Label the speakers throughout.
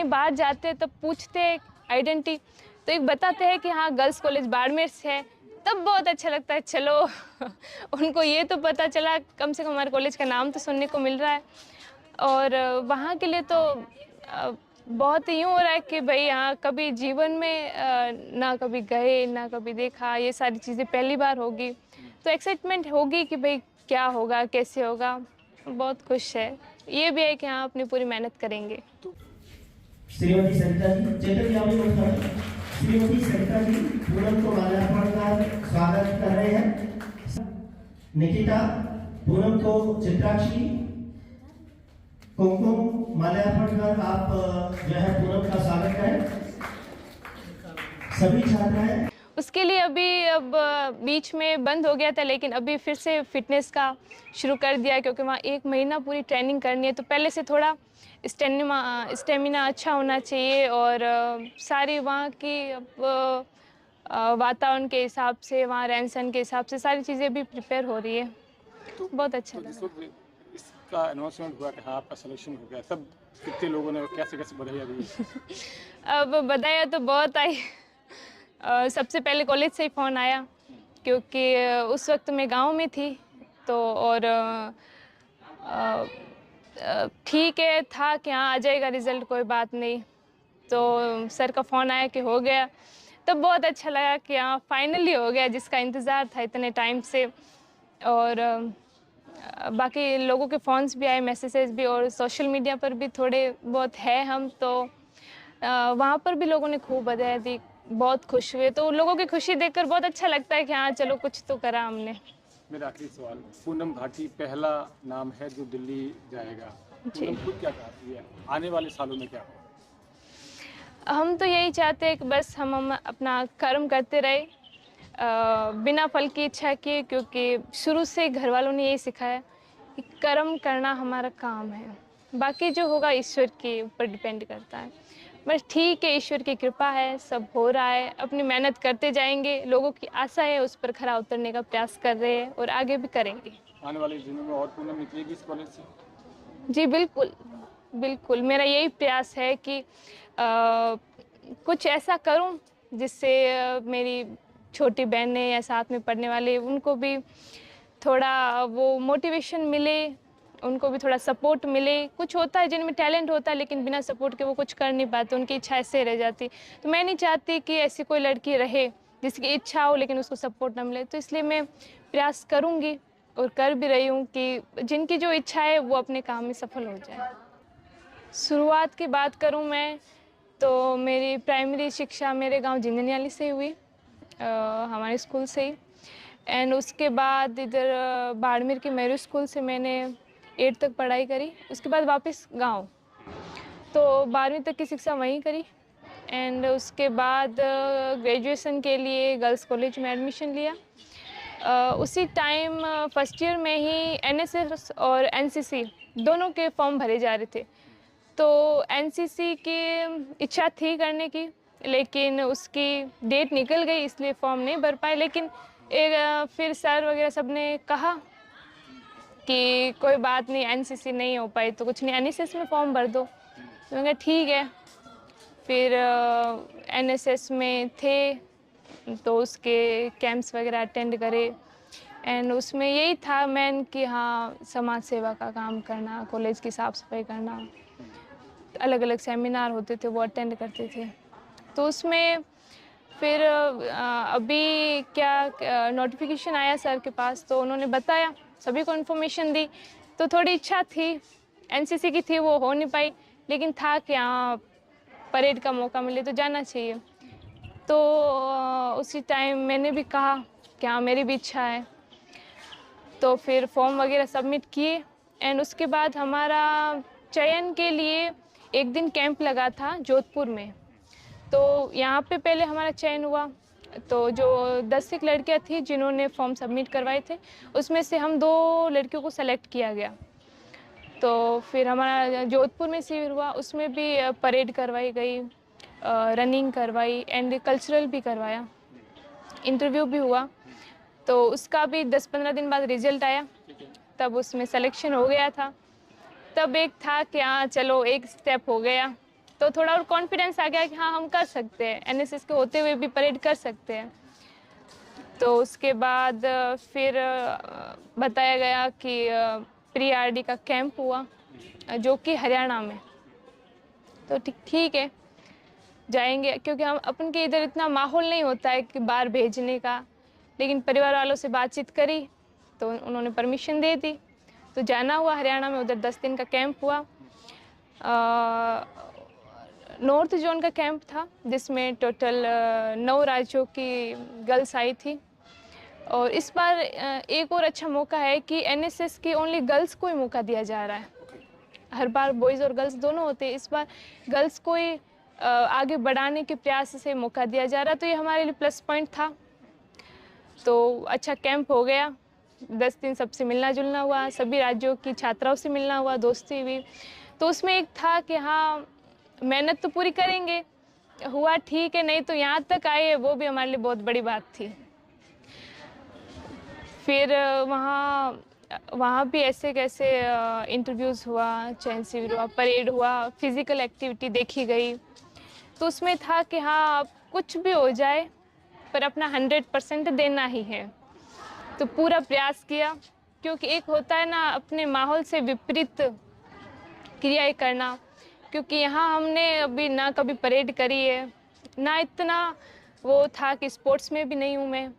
Speaker 1: कहीं बाहर जाते हैं तब पूछते हैं आइडेंटिटी, तो एक बताते हैं कि हाँ गर्ल्स कॉलेज बाड़मेर से है, तब बहुत अच्छा लगता है। चलो उनको ये तो पता चला, कम से कम हमारे कॉलेज का नाम तो सुनने को मिल रहा है। और वहाँ के लिए तो बहुत यूँ हो रहा है कि भाई यहाँ कभी जीवन में ना कभी गए ना कभी देखा, ये सारी चीज़ें पहली बार होगी, तो एक्साइटमेंट होगी कि भाई क्या होगा कैसे होगा। बहुत खुश है, ये भी है कि हाँ अपनी पूरी मेहनत करेंगे।
Speaker 2: श्रीमती सरिता जी, चेतन जी आगे बढ़ता है। श्रीमती सरिता जी पूनम को माल्यार्पण का स्वागत कर रहे हैं। निकिता पूनम को चित्राक्षी कुमकुम माल्यार्पण कर आप जो है पूनम का स्वागत करें। सभी छात्राएं
Speaker 1: उसके लिए अभी अब बीच में बंद हो गया था, लेकिन अभी फिर से फिटनेस का शुरू कर दिया, क्योंकि वहाँ 1 महीना पूरी ट्रेनिंग करनी है, तो पहले से थोड़ा स्टेमिना अच्छा होना चाहिए। और सारी वहाँ की वातावरण के हिसाब से, वहाँ रहन सहन के हिसाब से सारी चीज़ें भी प्रिपेयर हो रही है, तो बहुत अच्छा
Speaker 3: तो जिस
Speaker 1: लगा।
Speaker 3: वक्त इसका अनाउंसमेंट हुआ कि हाँ आपका सिलेक्शन हो गया, तब कितने लोगों ने कैसे कैसे बधाई दी?
Speaker 1: अब बधाई तो बहुत आई। सबसे पहले कॉलेज से ही फ़ोन आया, क्योंकि उस वक्त मैं गांव में थी, तो और ठीक है था कि हाँ आ जाएगा रिज़ल्ट, कोई बात नहीं। तो सर का फ़ोन आया कि हो गया, तब बहुत अच्छा लगा कि हाँ फाइनली हो गया, जिसका इंतज़ार था इतने टाइम से। और बाकी लोगों के फ़ोन्स भी आए, मैसेजेस भी, और सोशल मीडिया पर भी थोड़े बहुत है हम, तो वहाँ पर भी लोगों ने खूब बधाई दी, बहुत खुश हुए। तो लोगों की खुशी देखकर बहुत अच्छा लगता है कि हाँ चलो कुछ तो करा हमने।
Speaker 3: मेरा आखिरी सवाल, पूनम भाटी पहला नाम है जो दिल्ली जाएगा, पूनम खुद क्या चाहती है आने वाले सालों में क्या हो?
Speaker 1: हम तो यही चाहते हैं कि बस हम अपना कर्म करते रहे, बिना फल की इच्छा किए, क्योंकि शुरू से घर वालों ने यही सिखाया कि कर्म करना हमारा काम है, बाकी जो होगा ईश्वर के ऊपर डिपेंड करता है। बस ठीक है, ईश्वर की कृपा है, सब हो रहा है, अपनी मेहनत करते जाएंगे, लोगों की आशा है, उस पर खरा उतरने का प्रयास कर रहे हैं और आगे भी करेंगे।
Speaker 3: आने वाले दिनों में और पूनम निकलेगी इस कॉलेज से?
Speaker 1: जी बिल्कुल, बिल्कुल मेरा यही प्रयास है कि कुछ ऐसा करूं जिससे मेरी छोटी बहनें या साथ में पढ़ने वाले, उनको भी थोड़ा वो मोटिवेशन मिले, उनको भी थोड़ा सपोर्ट मिले। कुछ होता है जिनमें टैलेंट होता है, लेकिन बिना सपोर्ट के वो कुछ कर नहीं पाते, उनकी इच्छा ऐसे रह जाती। तो मैं नहीं चाहती कि ऐसी कोई लड़की रहे जिसकी इच्छा हो लेकिन उसको सपोर्ट ना मिले, तो इसलिए मैं प्रयास करूँगी और कर भी रही हूँ कि जिनकी जो इच्छा है वो अपने काम में सफल हो जाए। शुरुआत की बात करूँ मैं, तो मेरी प्राइमरी शिक्षा मेरे गांव जिंदनियाली से हुई, हमारे स्कूल से ही। एंड उसके बाद इधर बाड़मेर के मेरू स्कूल से मैंने 8th तक पढ़ाई करी, उसके बाद वापस गांव, तो 12वीं तक की शिक्षा वहीं करी। एंड उसके बाद ग्रेजुएशन के लिए गर्ल्स कॉलेज में एडमिशन लिया। उसी टाइम फर्स्ट ईयर में ही एनएसएस और एनसीसी दोनों के फॉर्म भरे जा रहे थे, तो एनसीसी की इच्छा थी करने की, लेकिन उसकी डेट निकल गई, इसलिए फॉर्म नहीं भर पाए। लेकिन फिर सर वगैरह सब ने कहा कि कोई बात नहीं, एनसीसी नहीं हो पाई तो कुछ नहीं, एनएसएस में फॉर्म भर दो। तो मैंने कहा ठीक है। फिर एनएसएस में थे तो उसके कैंप्स वगैरह अटेंड करे, एंड उसमें यही था मेन कि हाँ समाज सेवा का काम करना, कॉलेज की साफ़ सफाई करना, अलग अलग सेमिनार होते थे वो अटेंड करते थे। तो उसमें फिर अभी क्या नोटिफिकेशन आया सर के पास, तो उन्होंने बताया, सभी को इन्फॉर्मेशन दी, तो थोड़ी इच्छा थी, एनसीसी की थी, वो हो नहीं पाई, लेकिन था कि हाँ परेड का मौका मिले तो जाना चाहिए। तो उसी टाइम मैंने भी कहा कि हाँ मेरी भी इच्छा है, तो फिर फॉर्म वगैरह सबमिट किए। एंड उसके बाद हमारा चयन के लिए एक दिन कैंप लगा था जोधपुर में, तो यहाँ पे पहले हमारा चयन हुआ। तो जो 10 एक लड़कियाँ थी जिन्होंने फॉर्म सबमिट करवाए थे, उसमें से हम 2 लड़कियों को सेलेक्ट किया गया। तो फिर हमारा जोधपुर में शिविर हुआ, उसमें भी परेड करवाई गई, रनिंग करवाई, एंड कल्चरल भी करवाया, इंटरव्यू भी हुआ। तो उसका भी 10-15 दिन बाद रिजल्ट आया, तब उसमें सिलेक्शन हो गया था। तब एक था कि हाँ चलो एक स्टेप हो गया, तो थोड़ा और कॉन्फिडेंस आ गया कि हाँ हम कर सकते हैं, एनएसएस के होते हुए भी परेड कर सकते हैं। तो उसके बाद फिर बताया गया कि प्री आरडी का कैंप हुआ जो कि हरियाणा में। तो ठीक है, जाएंगे, क्योंकि हम अपन के इधर इतना माहौल नहीं होता है कि बाहर भेजने का, लेकिन परिवार वालों से बातचीत करी तो उन्होंने परमिशन दे दी। तो जाना हुआ हरियाणा में, उधर 10 दिन का कैंप हुआ। नॉर्थ जोन का कैंप था जिसमें टोटल 9 राज्यों की गर्ल्स आई थी। और इस बार एक और अच्छा मौका है कि एनएसएस की ओनली गर्ल्स को ही मौका दिया जा रहा है। हर बार बॉयज़ और गर्ल्स दोनों होते हैं, इस बार गर्ल्स को ही आगे बढ़ाने के प्रयास से मौका दिया जा रहा, तो ये हमारे लिए प्लस पॉइंट था। तो अच्छा कैंप हो गया, 10 दिन सबसे मिलना जुलना हुआ, सभी राज्यों की छात्राओं से मिलना हुआ, दोस्ती हुई। तो उसमें एक था कि हाँ मेहनत तो पूरी करेंगे, हुआ ठीक है, नहीं तो यहाँ तक आए वो भी हमारे लिए बहुत बड़ी बात थी। फिर वहाँ भी ऐसे कैसे इंटरव्यूज़ हुआ, चयन शिविर हुआ, परेड हुआ, फिज़िकल एक्टिविटी देखी गई। तो उसमें था कि हाँ कुछ भी हो जाए पर अपना 100% देना ही है। तो पूरा प्रयास किया, क्योंकि एक होता है ना अपने माहौल से विपरीत क्रियाएं करना, क्योंकि यहाँ हमने अभी ना कभी परेड करी है, ना इतना वो था कि स्पोर्ट्स में भी नहीं हूँ मैं।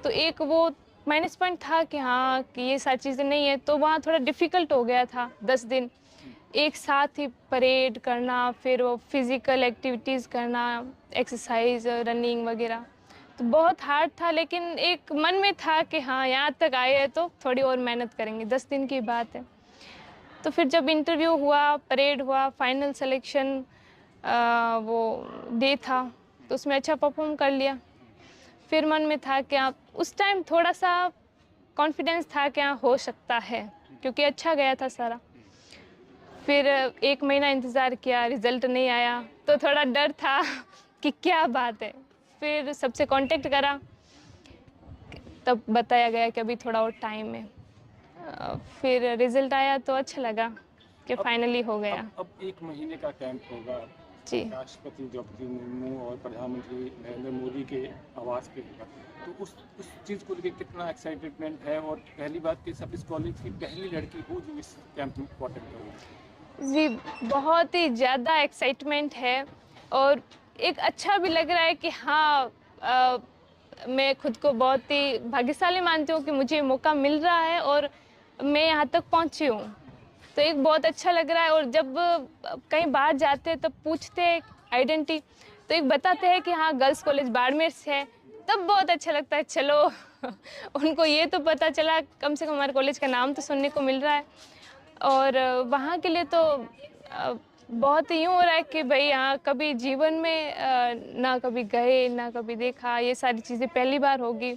Speaker 1: तो एक वो माइनस पॉइंट था कि हाँ कि ये सारी चीज़ें नहीं है, तो वहाँ थोड़ा डिफ़िकल्ट हो गया था। 10 दिन एक साथ ही परेड करना, फिर वो फिज़िकल एक्टिविटीज़ करना, एक्सरसाइज, रनिंग वगैरह, तो बहुत हार्ड था। लेकिन एक मन में था कि हाँ यहाँ तक आए हैं तो थोड़ी और मेहनत करेंगे, 10 दिन की बात है। तो फिर जब इंटरव्यू हुआ, परेड हुआ, फाइनल सिलेक्शन वो डे था, तो उसमें अच्छा परफॉर्म कर लिया। फिर मन में था कि आप उस टाइम थोड़ा सा कॉन्फिडेंस था कि हाँ हो सकता है, क्योंकि अच्छा गया था सारा। फिर 1 महीना इंतज़ार किया, रिज़ल्ट नहीं आया, तो थोड़ा डर था कि क्या बात है। फिर सबसे कांटेक्ट करा, तब बताया गया कि अभी थोड़ा और टाइम है। फिर रिज़ल्ट आया तो अच्छा लगा कि फाइनली हो गया।
Speaker 3: अब 1 महीने का कैंप होगा
Speaker 1: जी।
Speaker 3: राष्ट्रपति द्रौपदी मुर्मू और प्रधानमंत्री नरेंद्र मोदी के आवास पे होगा, तो उस चीज़ को लेकर कितना एक्साइटमेंट है? और पहली बात कि सब इस कॉलेज की पहली लड़की हो जो इस कैंप में अटेंड होगी।
Speaker 1: जी, बहुत ही ज़्यादा एक्साइटमेंट है और एक अच्छा भी लग रहा है कि हाँ मैं खुद को बहुत ही भाग्यशाली मानती हूँ कि मुझे मौका मिल रहा है और मैं यहाँ तक पहुँची हूँ। तो एक बहुत अच्छा लग रहा है। और जब कहीं बाहर जाते हैं तब पूछते हैं आइडेंटिटी, तो एक बताते हैं कि हाँ गर्ल्स कॉलेज बाड़मेर से है, तब बहुत अच्छा लगता है। चलो उनको ये तो पता चला, कम से कम हमारे कॉलेज का नाम तो सुनने को मिल रहा है। और वहाँ के लिए तो बहुत यूँ हो रहा है कि भाई यहाँ कभी जीवन में ना कभी गए ना कभी देखा, ये सारी चीज़ें पहली बार होगी,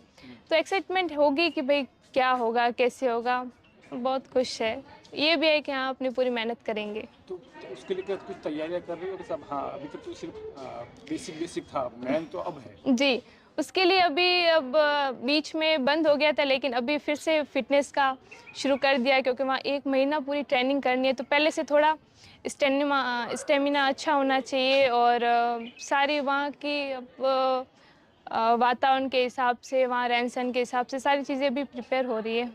Speaker 1: तो एक्साइटमेंट होगी कि भाई क्या होगा कैसे होगा। बहुत खुश है, ये भी है कि हाँ अपनी पूरी मेहनत करेंगे।
Speaker 3: तो उसके लिए क्या कुछ तैयारियां कर रही हो कि सब? हाँ अभी तक तो सिर्फ बेसिक था, मेन तो अब है।
Speaker 1: जी, उसके लिए अब बीच में बंद हो गया था, लेकिन अभी फिर से फिटनेस का शुरू कर दिया, क्योंकि वहाँ 1 महीना पूरी ट्रेनिंग करनी है। तो पहले से थोड़ा स्टेमिना अच्छा होना चाहिए और सारी वहाँ की वातावरण के हिसाब से, वहाँ रहन सहन के हिसाब से सारी चीज़ें भी प्रिपेयर हो रही है।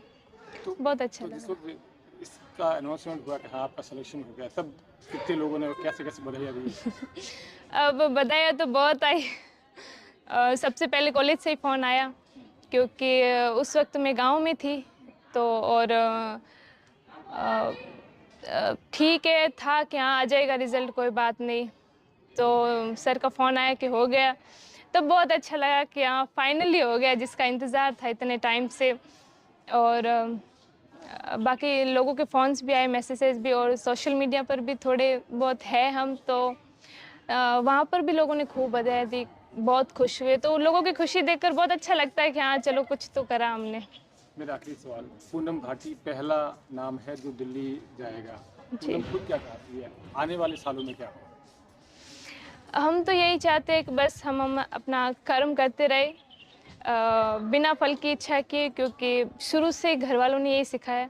Speaker 3: तो
Speaker 1: बहुत अच्छा
Speaker 3: जिस
Speaker 1: लगा।
Speaker 3: वक्त इसका अनाउंसमेंट हुआ कि हाँ आपका सिलेक्शन हो गया, तब कितने लोगों ने कैसे बधाई दी?
Speaker 1: अब बधाई तो बहुत आई। सबसे पहले कॉलेज से ही फ़ोन आया, क्योंकि उस वक्त मैं गांव में थी। तो और ठीक है था कि हाँ आ जाएगा रिज़ल्ट, कोई बात नहीं। तो सर का फ़ोन आया कि हो गया, तब बहुत अच्छा लगा कि हाँ फाइनली हो गया, जिसका इंतज़ार था इतने टाइम से। और बाकी लोगों के फ़ोन्स भी आए, मैसेजेस भी, और सोशल मीडिया पर भी थोड़े बहुत है हम, तो वहाँ पर भी लोगों ने खूब बधाई दी, बहुत खुश हुए। तो लोगों की खुशी देखकर बहुत अच्छा लगता है कि हाँ चलो कुछ तो करा हमने।
Speaker 3: मेरा आखिरी सवाल, पूनम भाटी पहला नाम है जो दिल्ली जाएगा, पूनम खुद क्या चाहती है आने वाले सालों में क्या हो?
Speaker 1: हम तो यही चाहते हैं कि बस हम अपना कर्म करते रहे, बिना फल की इच्छा किए, क्योंकि शुरू से घर वालों ने यही सिखाया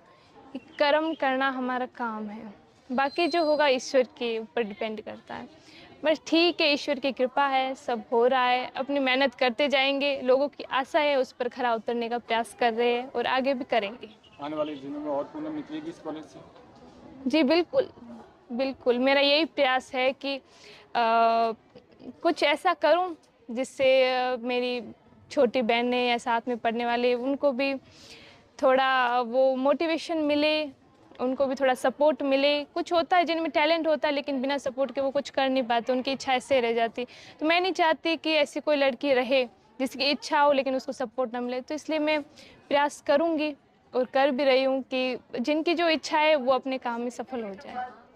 Speaker 1: कि कर्म करना हमारा काम है, बाकी जो होगा ईश्वर के ऊपर डिपेंड करता है। बस ठीक है, ईश्वर की कृपा है, सब हो रहा है, अपनी मेहनत करते जाएंगे, लोगों की आशा है उस पर खरा उतरने का प्रयास कर रहे हैं और आगे भी करेंगे।
Speaker 3: आने वाले दिनों में और पूनम निकलेगी इस कॉलेज से?
Speaker 1: जी बिल्कुल, बिल्कुल मेरा यही प्रयास है कि कुछ ऐसा करूं जिससे मेरी छोटी बहनें या साथ में पढ़ने वाले उनको भी थोड़ा वो मोटिवेशन मिले, उनको भी थोड़ा सपोर्ट मिले। कुछ होता है जिनमें टैलेंट होता है लेकिन बिना सपोर्ट के वो कुछ कर नहीं पाते, उनकी इच्छा ऐसे रह जाती। तो मैं नहीं चाहती कि ऐसी कोई लड़की रहे जिसकी इच्छा हो लेकिन उसको सपोर्ट ना मिले। तो इसलिए मैं प्रयास करूँगी और कर भी रही हूँ कि जिनकी जो इच्छा है वो अपने काम में सफल हो जाए।